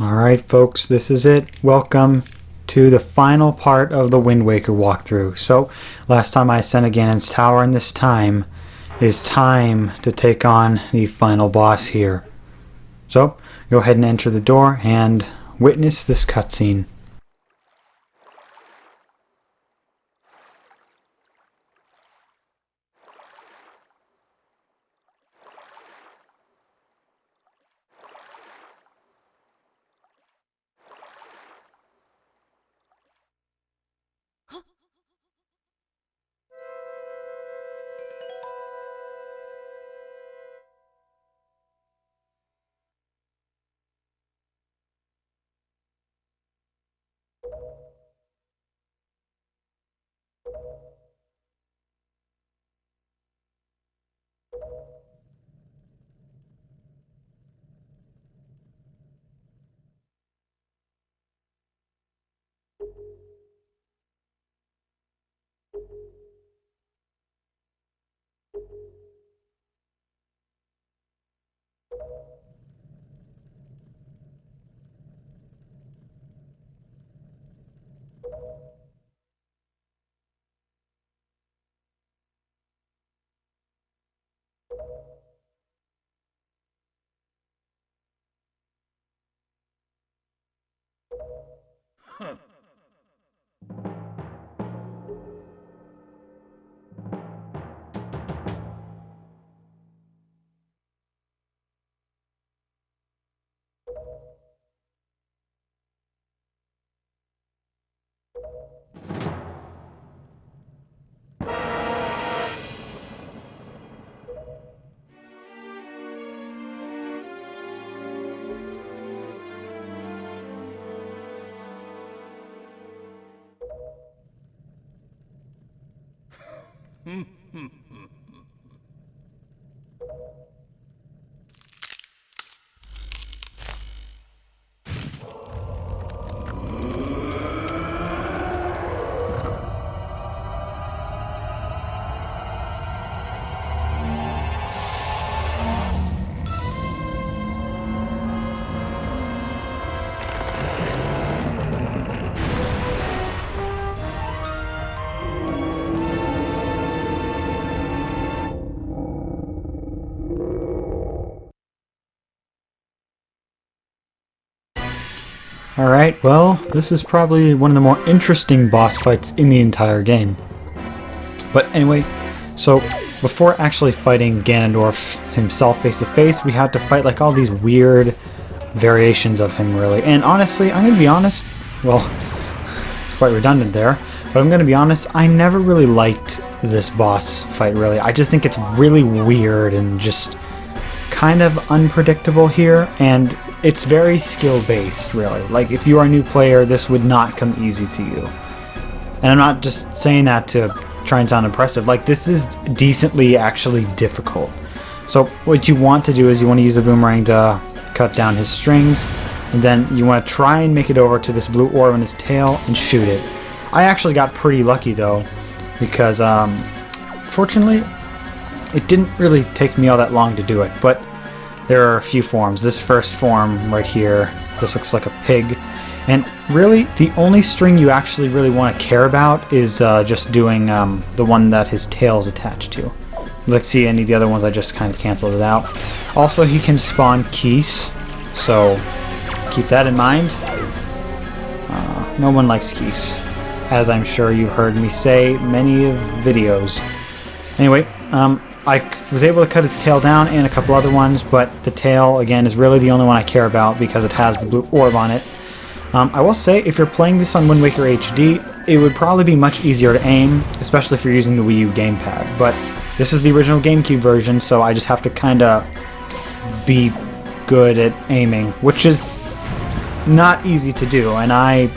Alright folks, this is it. Welcome to the final part of the Wind Waker walkthrough. So, last time I ascended Ganon's tower, and this time it is time to take on the final boss here. So, go ahead and enter the door and witness this cutscene. Alright, well, this is probably one of the more interesting boss fights in the entire game. But anyway, so before actually fighting Ganondorf himself face to face, we had to fight like all these weird variations of him really. And honestly, I'm gonna be honest, well, it's quite redundant there, but I'm gonna be honest, I never really liked this boss fight really. I just think it's really weird and just kind of unpredictable here, and it's very skill-based, really. Like, if you are a new player, this would not come easy to you. And I'm not just saying that to try and sound impressive. Like, this is decently actually difficult. So, what you want to do is you want to use the boomerang to cut down his strings, and then you want to try and make it over to this blue orb on his tail and shoot it. I actually got pretty lucky, though, because, fortunately, it didn't really take me all that long to do it, but there are a few forms. This first form right here, this looks like a pig. And really, the only string you actually really want to care about is just doing the one that his tail is attached to. Let's see, any of the other ones, I just kind of canceled it out. Also, he can spawn keys, so keep that in mind. No one likes keys, as I'm sure you've heard me say many of videos. Anyway, I was able to cut his tail down and a couple other ones, but the tail, again, is really the only one I care about because it has the blue orb on it. I will say, if you're playing this on Wind Waker HD, it would probably be much easier to aim, especially if you're using the Wii U gamepad. But this is the original GameCube version, so I just have to kind of be good at aiming, which is not easy to do, and I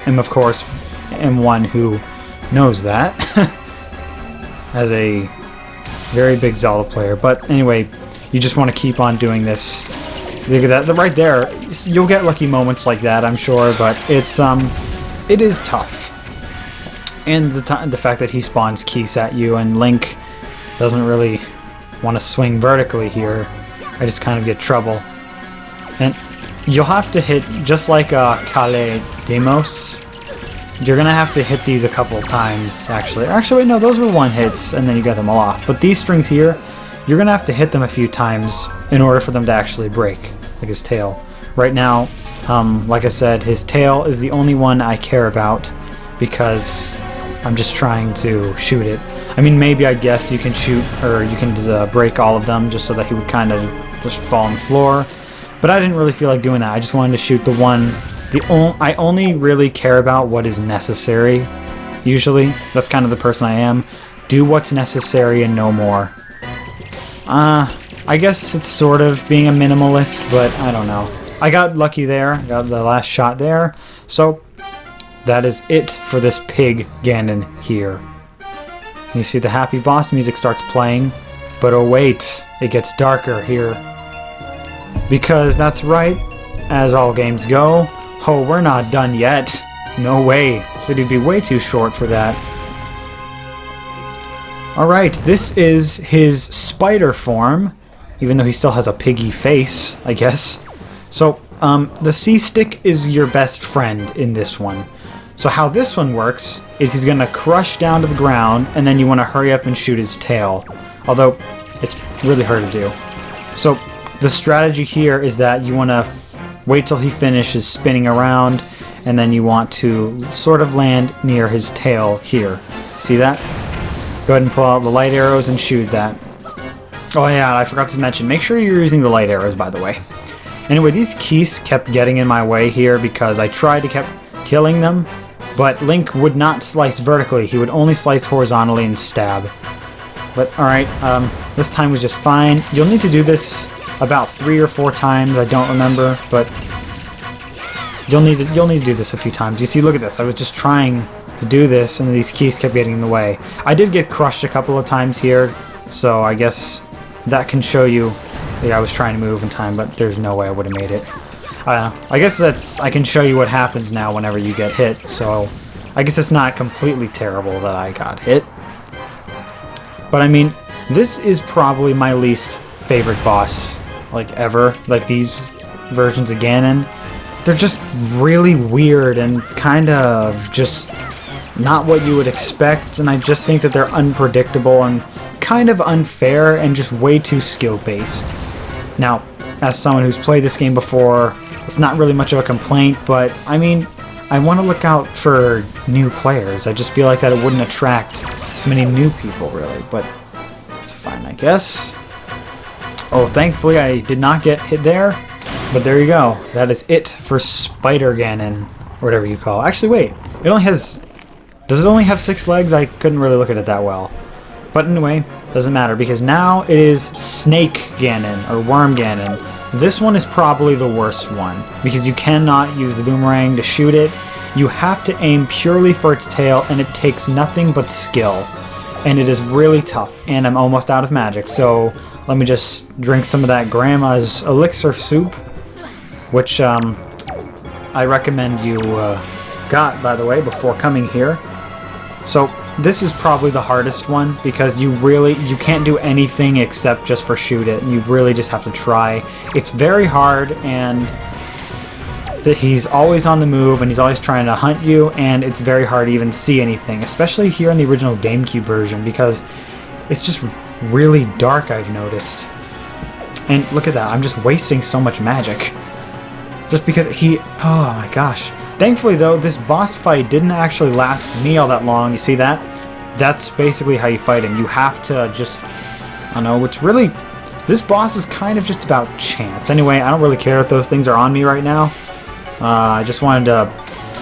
am, of course, one who knows that as a very big Zelda player. But anyway, you just want to keep on doing this. Look at that, right there. You'll get lucky moments like that, I'm sure, but it is tough. And the fact that he spawns keys at you and Link doesn't really want to swing vertically here. I just kind of get trouble. And you'll have to hit, just like Kale Demos, you're gonna have to hit these a couple times, actually. Actually, wait, no, those were one hits, and then you got them all off. But these strings here, you're gonna have to hit them a few times in order for them to actually break, like his tail. Right now, like I said, his tail is the only one I care about because I'm just trying to shoot it. I mean, maybe I guess you can shoot, or you can break all of them just so that he would kind of just fall on the floor. But I didn't really feel like doing that. I just wanted to shoot the one. I only really care about what is necessary, usually. That's kind of the person I am. Do what's necessary and no more. I guess it's sort of being a minimalist, but I don't know. I got lucky there. Got the last shot there. So, that is it for this pig Ganon here. You see the happy boss music starts playing. But oh wait, it gets darker here. Because that's right, as all games go, oh, we're not done yet. No way. This video would be way too short for that. Alright, this is his spider form, even though he still has a piggy face, I guess. So, the C-stick is your best friend in this one. So how this one works is he's going to crush down to the ground, and then you want to hurry up and shoot his tail. Although, it's really hard to do. So, the strategy here is that you want to wait till he finishes spinning around, and then you want to sort of land near his tail here. See that? Go ahead and pull out the light arrows and shoot that. Oh yeah, I forgot to mention, make sure you're using the light arrows, by the way. Anyway, these keys kept getting in my way here because I tried to keep killing them, but Link would not slice vertically. He would only slice horizontally and stab. But alright, this time was just fine. You'll need to do this about 3 or 4 times, I don't remember, but you'll need to do this a few times. You see, look at this. I was just trying to do this, and these keys kept getting in the way. I did get crushed a couple of times here, so I guess that can show you that I was trying to move in time, but there's no way I would have made it. I guess I can show you what happens now whenever you get hit, so I guess it's not completely terrible that I got hit. But I mean, this is probably my least favorite boss, like ever. Like these versions of Ganon, they're just really weird and kind of just not what you would expect, and I just think that they're unpredictable and kind of unfair and just way too skill-based. Now, as someone who's played this game before, it's not really much of a complaint, but I mean, I want to look out for new players. I just feel like that it wouldn't attract so many new people, really, but it's fine, I guess. Oh, thankfully I did not get hit there, but there you go. That is it for Spider Ganon, or whatever you call it. Actually, wait, it only has... Does it only have 6 legs? I couldn't really look at it that well. But anyway, doesn't matter, because now it is Snake Ganon, or Worm Ganon. This one is probably the worst one, because you cannot use the boomerang to shoot it. You have to aim purely for its tail, and it takes nothing but skill. And it is really tough, and I'm almost out of magic, so let me just drink some of that Grandma's Elixir Soup, which I recommend you got, by the way, before coming here. So this is probably the hardest one, because you can't do anything except just for shoot it, and you really just have to try. It's very hard, and he's always on the move, and he's always trying to hunt you, and it's very hard to even see anything, especially here in the original GameCube version, because it's just really dark, I've noticed. And look at that, I'm just wasting so much magic. Just because oh my gosh. Thankfully though, this boss fight didn't actually last me all that long. You see that? That's basically how you fight him. You have to just, I don't know, it's really, this boss is kind of just about chance. Anyway, I don't really care if those things are on me right now. I just wanted to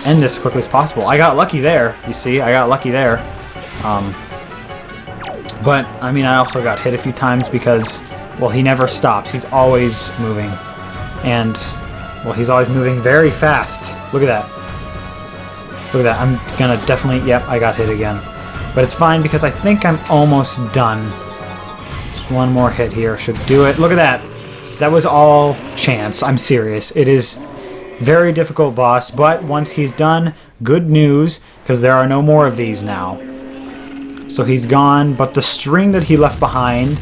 end this as quickly as possible. I got lucky there, you see, I got lucky there. But, I mean, I also got hit a few times because, well, he never stops. He's always moving. And, well, he's always moving very fast. Look at that. Look at that. I'm gonna definitely... Yep, I got hit again. But it's fine because I think I'm almost done. Just one more hit here should do it. Look at that. That was all chance. I'm serious. It is very difficult boss, but once he's done, good news, because there are no more of these now. So he's gone, but the string that he left behind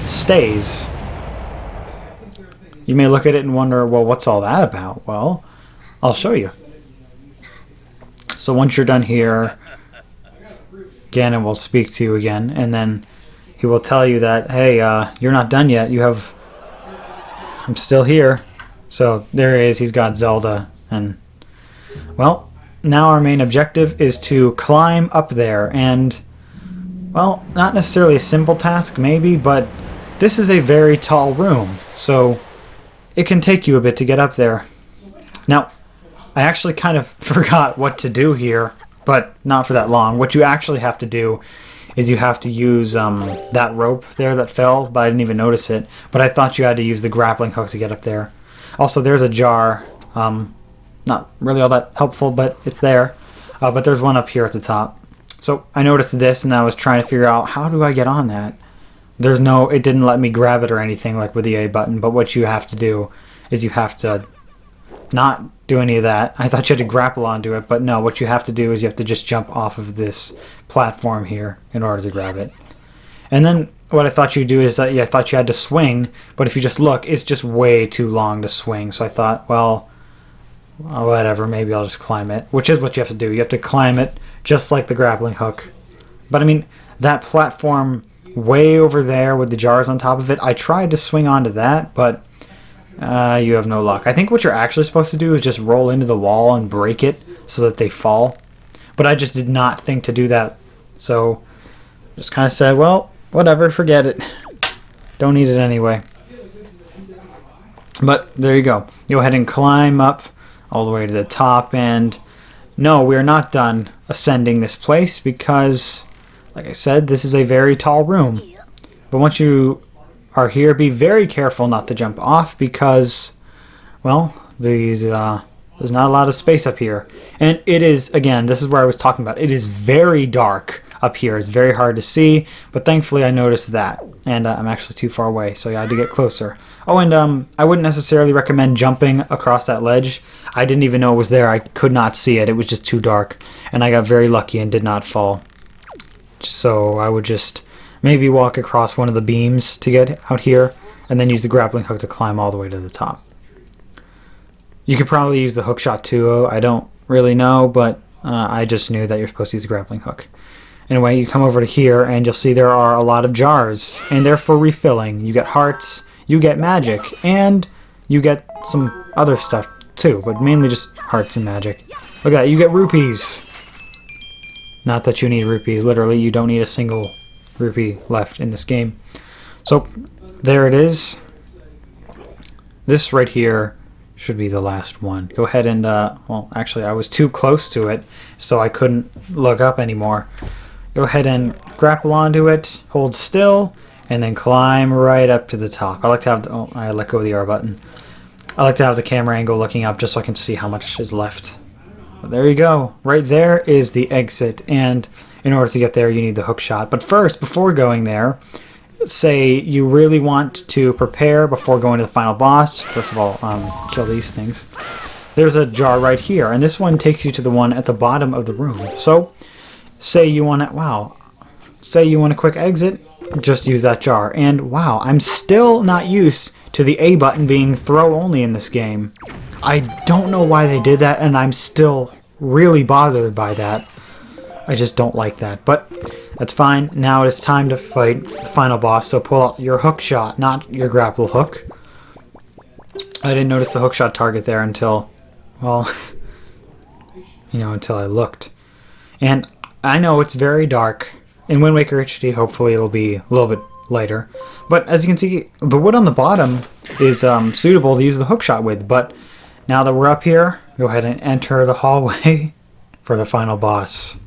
stays. You may look at it and wonder, well, what's all that about? Well, I'll show you. So once you're done here, Ganon will speak to you again, and then he will tell you that, hey, you're not done yet. I'm still here. So there he is. He's got Zelda. And, well, now our main objective is to climb up there. And, well, not necessarily a simple task, maybe, but this is a very tall room. So it can take you a bit to get up there. Now, I actually kind of forgot what to do here, but not for that long. What you actually have to do is you have to use that rope there that fell, but I didn't even notice it. But I thought you had to use the grappling hook to get up there. Also, there's a jar. Not really all that helpful, but it's there. But there's one up here at the top. So I noticed this, and I was trying to figure out, how do I get on that? It didn't let me grab it or anything like with the A button, but what you have to do is you have to not do any of that. I thought you had to grapple onto it, but no, what you have to do is you have to just jump off of this platform here in order to grab it. And then what I thought you'd do is I thought you had to swing, but if you just look, it's just way too long to swing. So I thought, well, whatever, maybe I'll just climb it, which is what you have to do. You have to climb it just like the grappling hook. But I mean, that platform way over there with the jars on top of it, I tried to swing onto that, but you have no luck. I think what you're actually supposed to do is just roll into the wall and break it so that they fall. But I just did not think to do that. So just kind of said, well, whatever, forget it. Don't need it anyway. But there you go. Go ahead and climb up all the way to the top. And no, we are not done ascending this place because, like I said, this is a very tall room. But once you are here, be very careful not to jump off because, well, there's not a lot of space up here. And it is, again, this is where I was talking about. It is very dark up here. It's very hard to see, but thankfully I noticed that. And I'm actually too far away, so I had to get closer. Oh, and I wouldn't necessarily recommend jumping across that ledge. I didn't even know it was there. I could not see it. It was just too dark. And I got very lucky and did not fall. So I would just maybe walk across one of the beams to get out here, and then use the grappling hook to climb all the way to the top. You could probably use the hook shot too. I don't really know, but I just knew that you're supposed to use the grappling hook. Anyway, you come over to here, and you'll see there are a lot of jars, and they're for refilling. You get hearts, you get magic, and you get some other stuff too, but mainly just hearts and magic. Look at that, you get rupees. Not that you need rupees, literally, you don't need a single rupee left in this game. So there it is. This right here should be the last one. Go ahead and well, actually I was too close to it, so I couldn't look up anymore. Go ahead and grapple onto it, hold still, and then climb right up to the top. I like to have I let go of the R button. I like to have the camera angle looking up just so I can see how much is left. But there you go. Right there is the exit, and in order to get there, you need the hook shot. But first, before going there, say you really want to prepare before going to the final boss. First of all, kill these things. There's a jar right here, and this one takes you to the one at the bottom of the room. So, say you want a quick exit, just use that jar. And wow, I'm still not used to the A button being throw only in this game. I don't know why they did that, and I'm still really bothered by that. I just don't like that, but that's fine. Now it is time to fight the final boss, so pull out your hook shot, not your grapple hook. I didn't notice the hook shot target there until, well, until I looked. And I know it's very dark. In Wind Waker HD, hopefully it'll be a little bit lighter. But as you can see, the wood on the bottom is suitable to use the hook shot with, but now that we're up here, go ahead and enter the hallway for the final boss.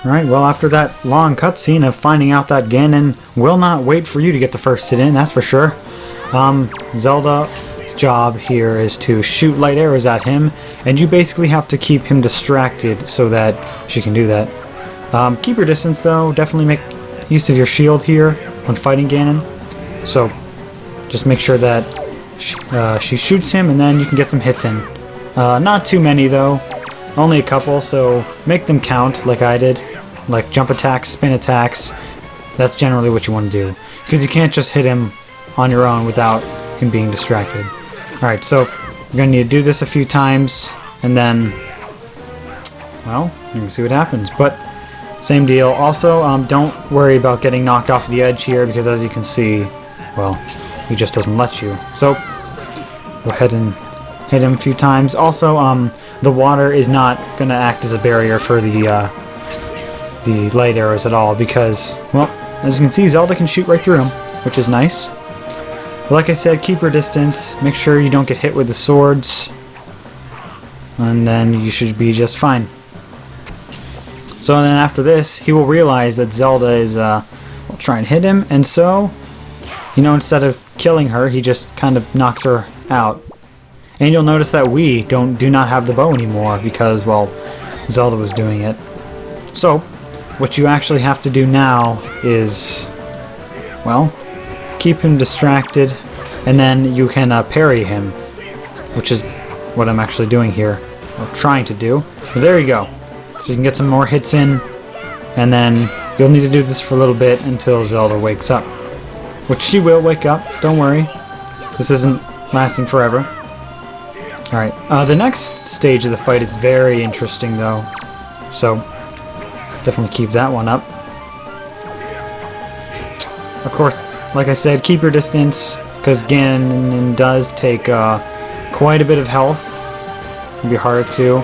Alright, well after that long cutscene of finding out that Ganon will not wait for you to get the first hit in, that's for sure. Zelda's job here is to shoot light arrows at him, and you basically have to keep him distracted so that she can do that. Keep your distance though, definitely make use of your shield here when fighting Ganon. So, just make sure that she shoots him and then you can get some hits in. Not too many though, only a couple, so make them count like I did. Like jump attacks, spin attacks, that's generally what you want to do. Because you can't just hit him on your own without him being distracted. Alright, so you're going to need to do this a few times, and then, well, you can see what happens. But, same deal. Also, don't worry about getting knocked off the edge here, because as you can see, well, he just doesn't let you. So, go ahead and hit him a few times. Also, the water is not going to act as a barrier for the light arrows at all, because, well, as you can see, Zelda can shoot right through them, which is nice. But like I said, keep your distance, make sure you don't get hit with the swords, and then you should be just fine. So then after this, he will realize that Zelda is, will try and hit him, and so, you know, instead of killing her, he just kind of knocks her out. And you'll notice that we do not have the bow anymore, because, well, Zelda was doing it. So, what you actually have to do now is, well, keep him distracted, and then you can parry him, which is what I'm actually doing here, or trying to do. So there you go. So you can get some more hits in, and then you'll need to do this for a little bit until Zelda wakes up. Which she will wake up, don't worry. This isn't lasting forever. Alright, the next stage of the fight is very interesting though, so definitely keep that one up. Of course, like I said, keep your distance, because Ganon does take quite a bit of health. It'll be harder to,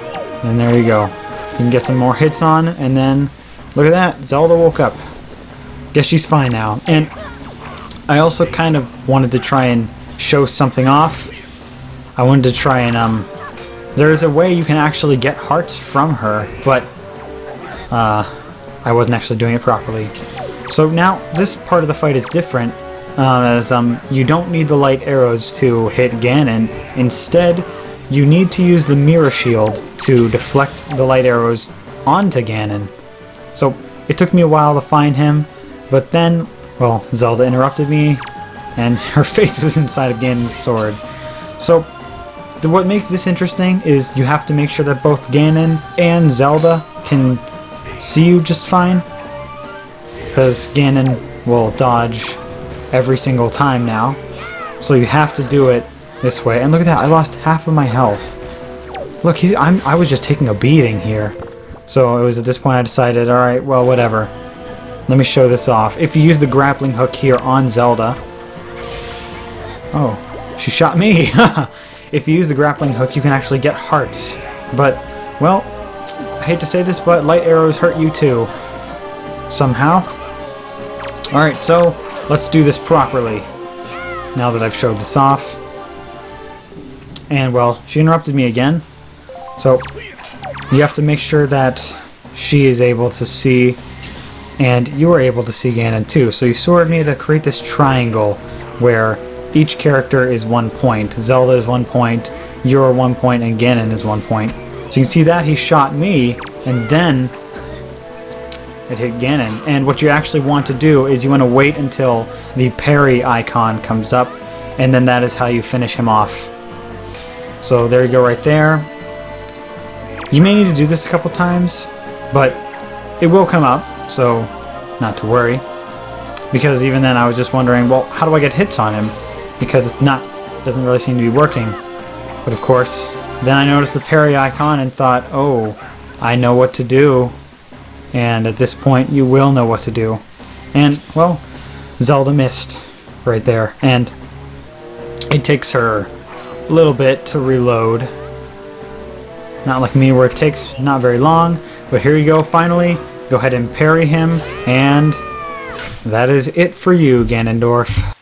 and there you go. You can get some more hits on, and then look at that. Zelda woke up. Guess she's fine now. And I also kind of wanted to try and show something off. I wanted to try and, there's a way you can actually get hearts from her, but, I wasn't actually doing it properly. So now, this part of the fight is different, as, you don't need the light arrows to hit Ganon. Instead, you need to use the mirror shield to deflect the light arrows onto Ganon. So, it took me a while to find him, but then, well, Zelda interrupted me, and her face was inside of Ganon's sword. So, what makes this interesting is you have to make sure that both Ganon and Zelda can see you just fine, because Ganon will dodge every single time now. So you have to do it this way. And look at that, I lost half of my health. Look, I was just taking a beating here. So it was at this point I decided, alright, well, whatever. Let me show this off. If you use the grappling hook here on Zelda... Oh, she shot me! If you use the grappling hook, you can actually get hearts. But, well, I hate to say this, but light arrows hurt you too. Somehow. Alright, so let's do this properly. Now that I've showed this off. And, well, she interrupted me again. So, you have to make sure that she is able to see, and you are able to see Ganon too. So you sort of need to create this triangle where each character is 1 point. Zelda is 1 point, you're 1 point, and Ganon is 1 point. So you can see that he shot me, and then it hit Ganon. And what you actually want to do is you want to wait until the parry icon comes up, and then that is how you finish him off. So there you go right there. You may need to do this a couple times, but it will come up, so not to worry. Because even then I was just wondering, well, how do I get hits on him? Because it doesn't really seem to be working. But of course, then I noticed the parry icon and thought, oh, I know what to do. And at this point, you will know what to do. And, well, Zelda missed right there. And it takes her a little bit to reload. Not like me where it takes not very long. But here you go, finally. Go ahead and parry him. And that is it for you, Ganondorf.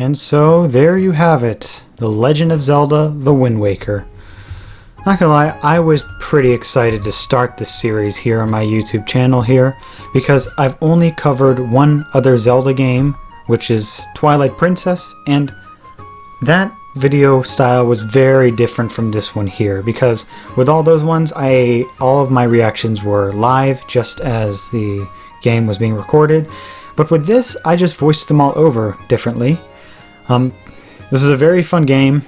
And so there you have it, The Legend of Zelda: The Wind Waker. Not gonna lie, I was pretty excited to start this series here on my YouTube channel here, because I've only covered one other Zelda game, which is Twilight Princess, and that video style was very different from this one here, because with all those ones, all of my reactions were live, just as the game was being recorded. But with this, I just voiced them all over differently. This is a very fun game.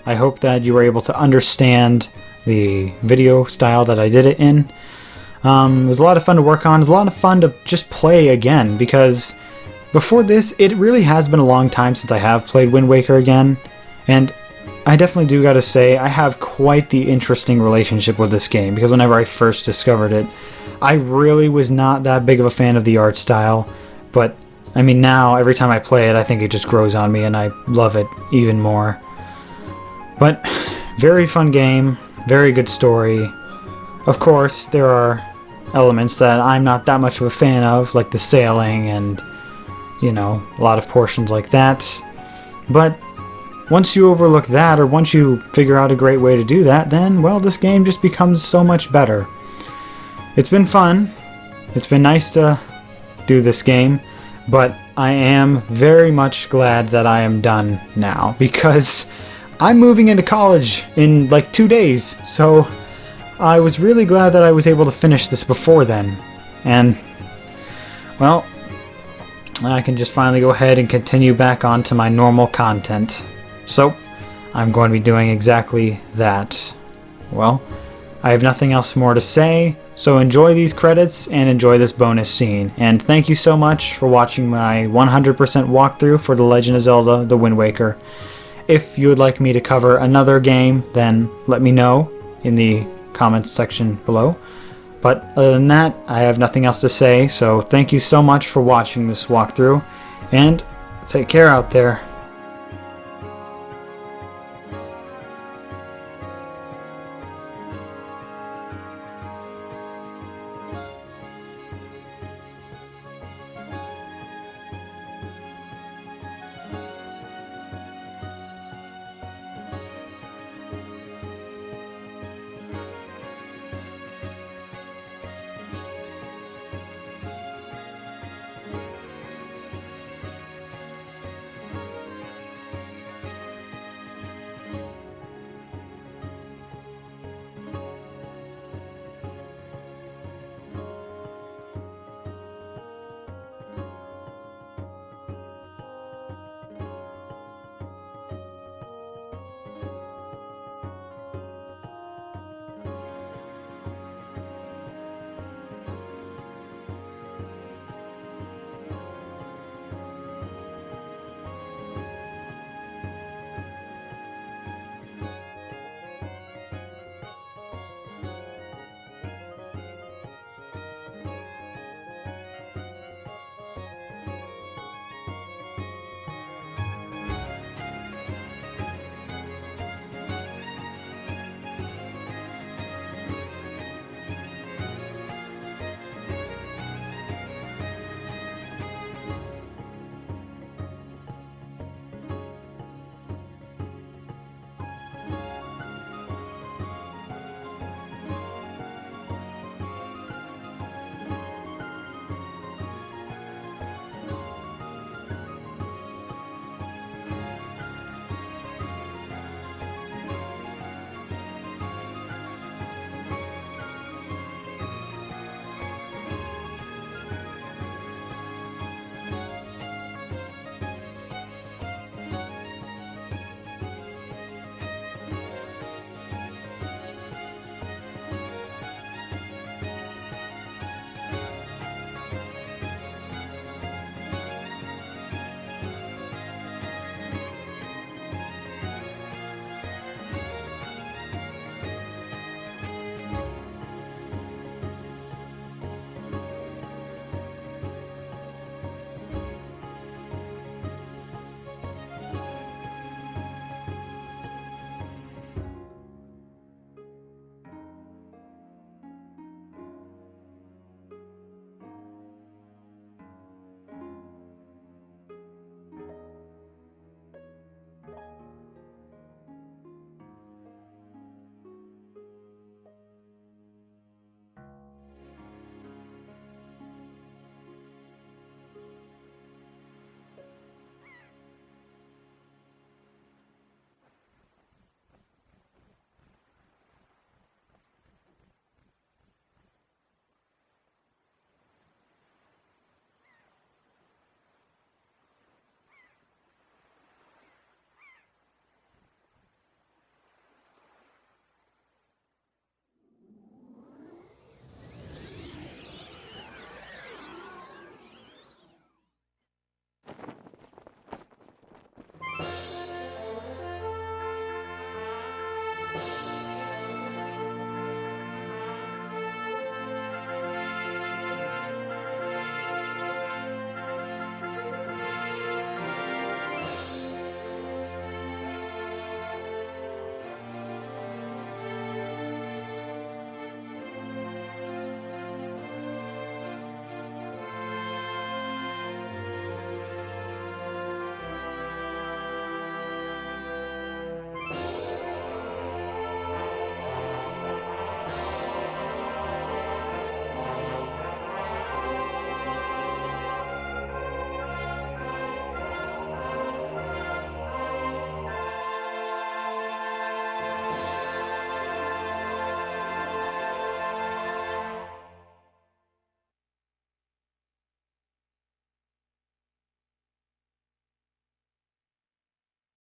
I hope that you were able to understand the video style that I did it in. It was a lot of fun to work on. It was a lot of fun to just play again, because before this, it really has been a long time since I have played Wind Waker again. And I definitely do gotta say, I have quite the interesting relationship with this game, because whenever I first discovered it, I really was not that big of a fan of the art style. But, I mean, now, every time I play it, I think it just grows on me, and I love it even more. But, very fun game, very good story. Of course, there are elements that I'm not that much of a fan of, like the sailing and, you know, a lot of portions like that. But once you overlook that, or once you figure out a great way to do that, then, well, this game just becomes so much better. It's been fun. It's been nice to do this game, but I am very much glad that I am done now, because I'm moving into college in like 2 days, so I was really glad that I was able to finish this before then. And, well, I can just finally go ahead and continue back on to my normal content. So, I'm going to be doing exactly that. Well, I have nothing else more to say, so enjoy these credits and enjoy this bonus scene. And thank you so much for watching my 100% walkthrough for The Legend of Zelda: The Wind Waker. If you would like me to cover another game, then let me know in the comments section below. But other than that, I have nothing else to say, so thank you so much for watching this walkthrough, and take care out there.